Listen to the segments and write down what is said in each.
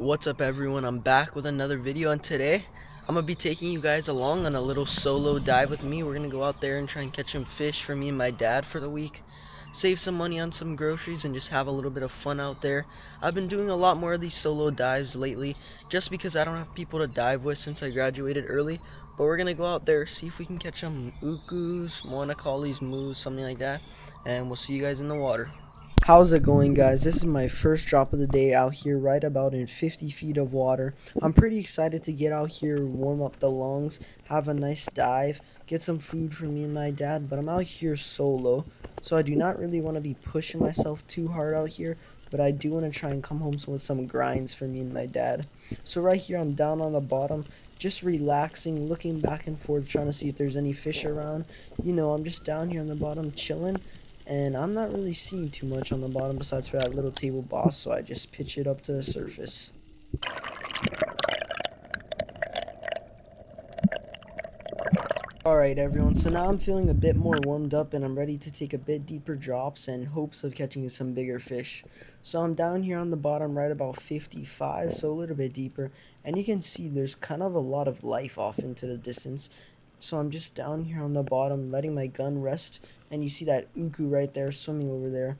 What's up everyone, I'm back with another video, and today I'm gonna be taking you guys along on a little solo dive with me. We're gonna go out there and try and catch some fish for me and my dad for the week, save some money on some groceries, and just have a little bit of fun out there. I've been doing a lot more of these solo dives lately just because I don't have people to dive with since I graduated early. But we're gonna go out there, see if we can catch some ukus, moana callies, moose, something like that, and we'll see you guys in the water. How's it going, guys? This is my first drop of the day out here right about in 50 feet of water. I'm pretty excited to get out here, warm up the lungs, have a nice dive, get some food for me and my dad, but I'm out here solo, so I do not really want to be pushing myself too hard out here, but I do want to try and come home with some grinds for me and my dad. So right here I'm down on the bottom, just relaxing, looking back and forth, trying to see if there's any fish around. I'm just down here on the bottom chilling, and I'm not really seeing too much on the bottom besides for that little table boss, so I just pitch it up to the surface. Alright everyone, so now I'm feeling a bit more warmed up and I'm ready to take a bit deeper drops in hopes of catching some bigger fish. So I'm down here on the bottom right about 55, so a little bit deeper, and you can see there's kind of a lot of life off into the distance. So I'm just down here on the bottom letting my gun rest, and you see that uku right there swimming over there.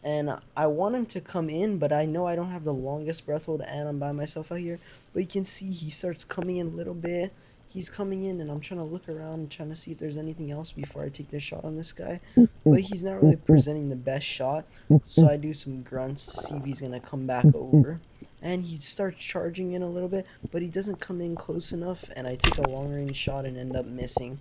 And I want him to come in, but I know I don't have the longest breath hold and I'm by myself out here. But you can see he starts coming in a little bit. He's coming in, and I'm trying to look around, trying to see if there's anything else before I take this shot on this guy. But he's not really presenting the best shot, so I do some grunts to see if he's going to come back over. And he starts charging in a little bit, but he doesn't come in close enough, and I take a long range shot and end up missing.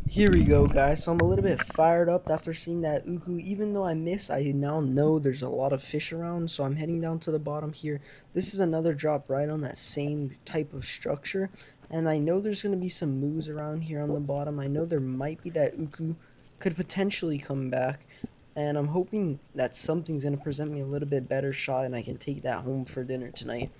Here we go, guys. So I'm a little bit fired up after seeing that uku. Even though I missed, I now know there's a lot of fish around, so I'm heading down to the bottom here. This is another drop right on that same type of structure, and I know there's going to be some moose around here on the bottom. I know there might be that uku could potentially come back, and I'm hoping that something's going to present me a little bit better shot and I can take that home for dinner tonight.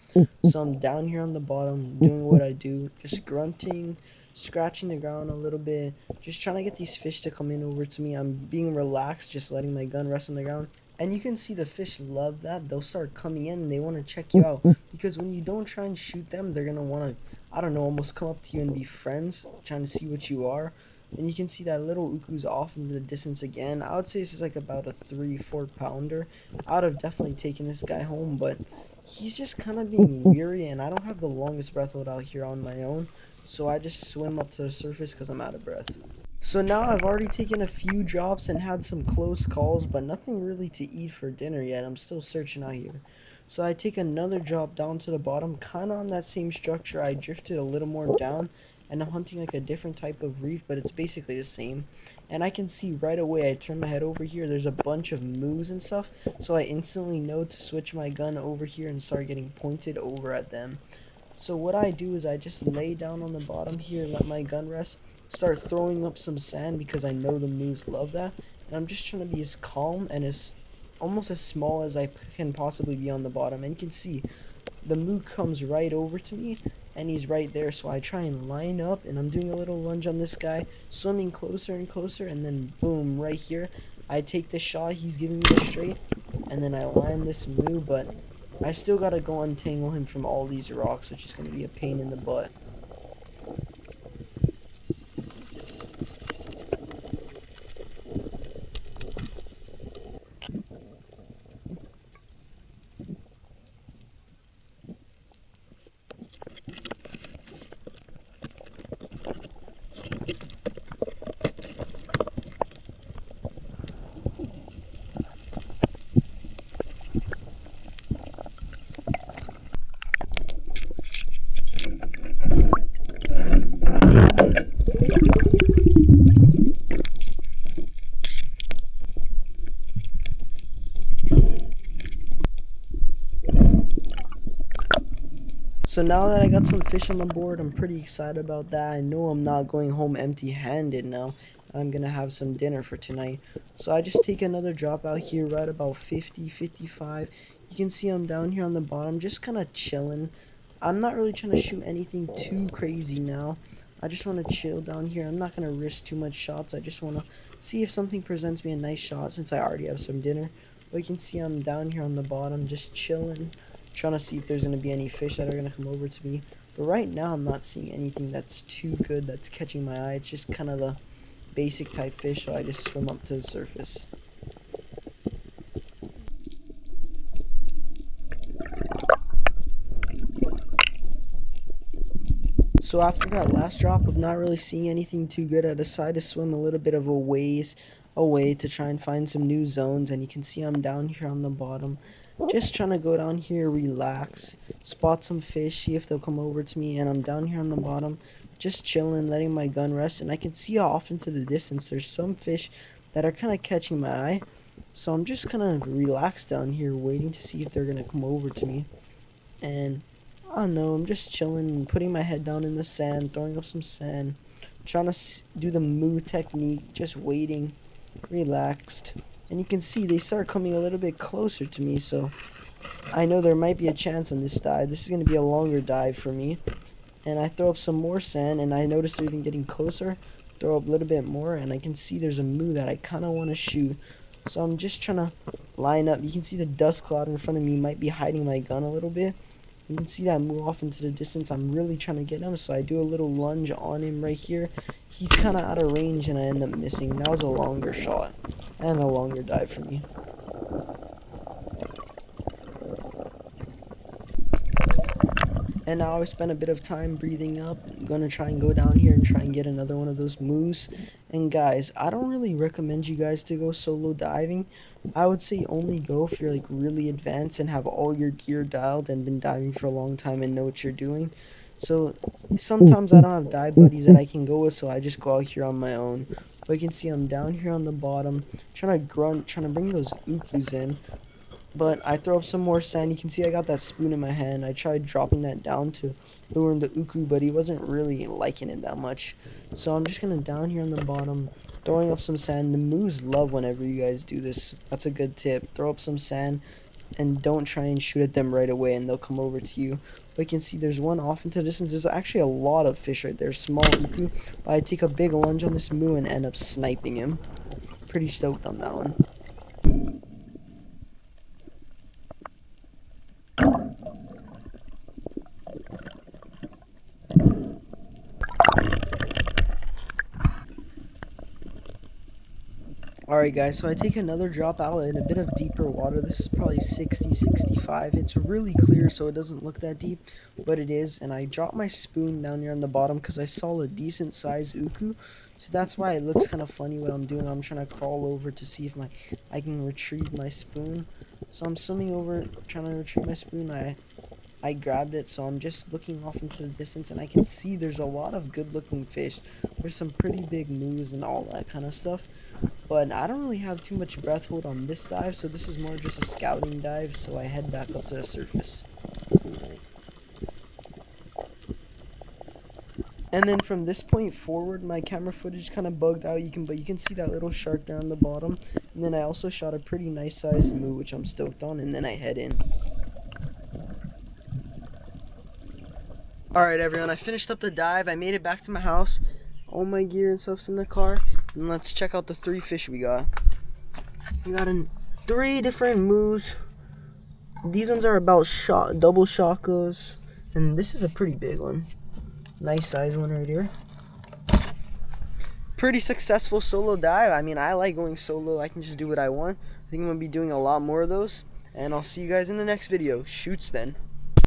So I'm down here on the bottom doing what I do, just grunting, scratching the ground a little bit, just trying to get these fish to come in over to me. I'm being relaxed, just letting my gun rest on the ground. And you can see the fish love that. They'll start coming in and they want to check you out, because when you don't try and shoot them, they're going to want to, I don't know, almost come up to you and be friends, trying to see what you are. And you can see that little uku's off into the distance again. I would say this is like about a 3-4 pounder. I would have definitely taken this guy home, but he's just kind of being weary, and I don't have the longest breath hold out here on my own, so I just swim up to the surface because I'm out of breath. So now I've already taken a few drops and had some close calls, but nothing really to eat for dinner yet. I'm still searching out here. So I take another drop down to the bottom, kind of on that same structure. I drifted a little more down, and I'm hunting like a different type of reef, but it's basically the same. And I can see right away, I turn my head over here, there's a bunch of moose and stuff, so I instantly know to switch my gun over here and start getting pointed over at them. So what I do is I just lay down on the bottom here, let my gun rest, start throwing up some sand because I know the moose love that, and I'm just trying to be as calm and as almost as small as I can possibly be on the bottom. And you can see the moose comes right over to me, and he's right there, so I try and line up, and I'm doing a little lunge on this guy, swimming closer and closer, and then boom, right here I take the shot. He's giving me the straight, and then I line this moose, but I still gotta go untangle him from all these rocks, which is gonna be a pain in the butt. So now that I got some fish on the board, I'm pretty excited about that. I know I'm not going home empty-handed now. I'm gonna have some dinner for tonight. So I just take another drop out here right about 50, 55. You can see I'm down here on the bottom, just kind of chilling. I'm not really trying to shoot anything too crazy now. I just want to chill down here. I'm not going to risk too much shots. I just want to see if something presents me a nice shot since I already have some dinner. But you can see I'm down here on the bottom just chilling, trying to see if there's going to be any fish that are going to come over to me. But right now I'm not seeing anything that's too good that's catching my eye. It's just kind of the basic type fish, so I just swim up to the surface. So after that last drop of not really seeing anything too good, I decided to swim a little bit of a ways away to try and find some new zones. And you can see I'm down here on the bottom, just trying to go down here, relax, spot some fish, see if they'll come over to me. And I'm down here on the bottom, just chilling, letting my gun rest. And I can see off into the distance there's some fish that are kind of catching my eye. So I'm just kind of relaxed down here, waiting to see if they're going to come over to me. And I don't know, I'm just chilling, putting my head down in the sand, throwing up some sand, trying to do the moo technique, just waiting, relaxed. And you can see they start coming a little bit closer to me, so I know there might be a chance on this dive. This is going to be a longer dive for me. And I throw up some more sand, and I notice they're even getting closer. Throw up a little bit more, and I can see there's a moo that I kind of want to shoot. So I'm just trying to line up. You can see the dust cloud in front of me might be hiding my gun a little bit. You can see that move off into the distance. I'm really trying to get him, so I do a little lunge on him right here. He's kind of out of range, and I end up missing. That was a longer shot and a longer dive for me. And now I spent a bit of time breathing up. I'm going to try and go down here and try and get another one of those moose. And guys, I don't really recommend you guys to go solo diving. I would say only go if you're like really advanced and have all your gear dialed and been diving for a long time and know what you're doing. So sometimes I don't have dive buddies that I can go with, so I just go out here on my own. But you can see I'm down here on the bottom, trying to grunt, trying to bring those ukus in. But I throw up some more sand. You can see I got that spoon in my hand. I tried dropping that down to lure in the uku, but he wasn't really liking it that much. So I'm just going to down here on the bottom, throwing up some sand. The moose love whenever you guys do this. That's a good tip. Throw up some sand and don't try and shoot at them right away, and they'll come over to you. But you can see there's one off into the distance. There's actually a lot of fish right there. Small uku. But I take a big lunge on this moo and end up sniping him. Pretty stoked on that one. Alright guys, so I take another drop out in a bit of deeper water. This is probably 60, 65. It's really clear, so it doesn't look that deep, but it is. And I drop my spoon down here on the bottom because I saw a decent sized uku. So that's why it looks kind of funny what I'm doing. I'm trying to crawl over to see if I can retrieve my spoon. So I'm swimming over, trying to retrieve my spoon. I grabbed it, so I'm just looking off into the distance, and I can see there's a lot of good looking fish. There's some pretty big moose and all that kind of stuff, but I don't really have too much breath hold on this dive, so this is more just a scouting dive. So I head back up to the surface, and then from this point forward my camera footage kind of bugged out. But you can see that little shark there on the bottom, and then I also shot a pretty nice sized moo, which I'm stoked on, and then I head in. Alright everyone, I finished up the dive. I made it back to my house. All my gear and stuff's in the car. And let's check out the 3 fish we got. We got 3 different moose. These ones are about double shakos. And this is a pretty big one. Nice size one right here. Pretty successful solo dive. I mean, I like going solo. I can just do what I want. I think I'm going to be doing a lot more of those. And I'll see you guys in the next video. Shoots then.